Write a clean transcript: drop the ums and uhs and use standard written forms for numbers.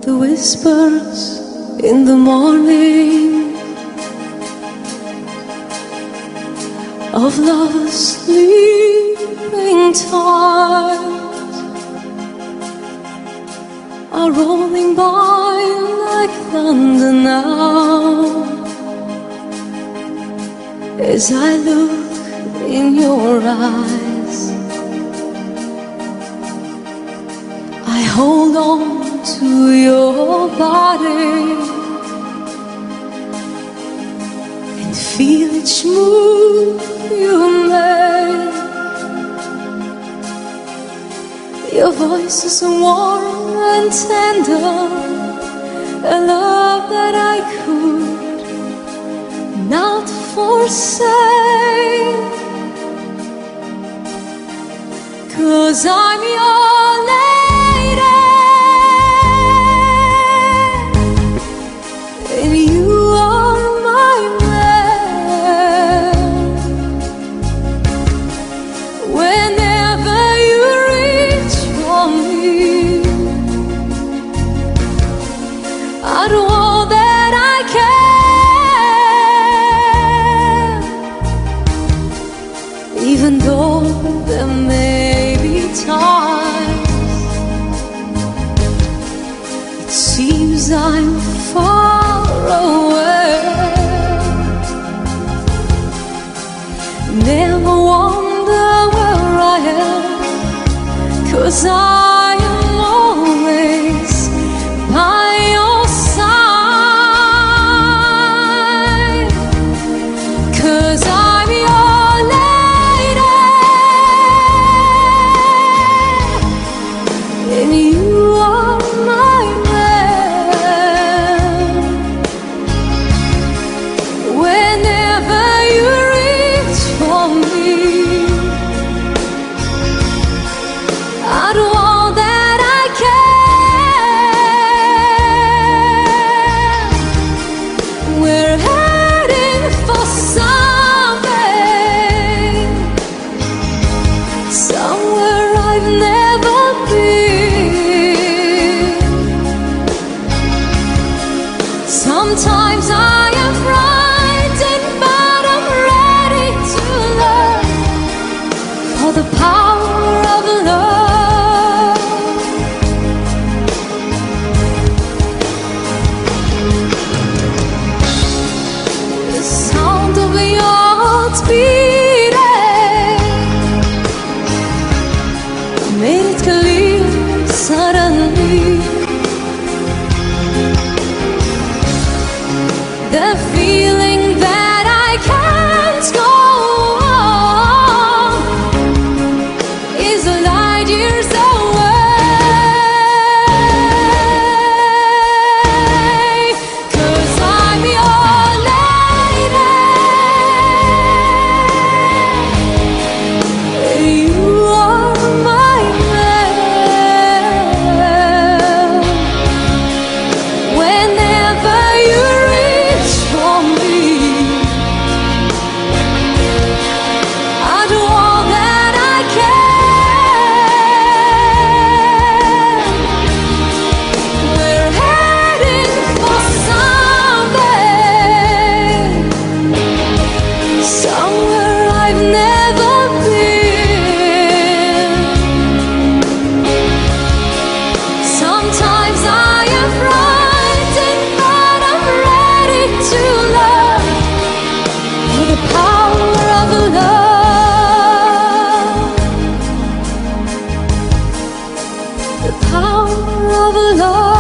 The whispers in the morning of love's sleeping tides are rolling by like thunder now. As I look in your eyes, I hold on to your body and feel each move you make. Your voice is warm and tender, a love that I could not forsake. 'Cause I'm your lady and you are my man. Whenever you reach for me, I do all that I can, even though there may be times it seems I'm far away. Never wonder where I am, 'cause I am always by your side. 'Cause I'm your lady and you are my man. Whenever you reach for me, I do all that I can. We're heading for something, somewhere I've never been. Sometimes I am frightened, but I'm ready to learn for the power of love. The sound of your heart beating made it clear suddenly. The feeling that I can't go on is light years away. 'Cause I'm your lady and you are my man. Whenever you reach for me, I do all that I can. We're heading for something, somewhere I've never been. Sometimes I am frightened, but I'm ready to learn for the power of love. The power of love.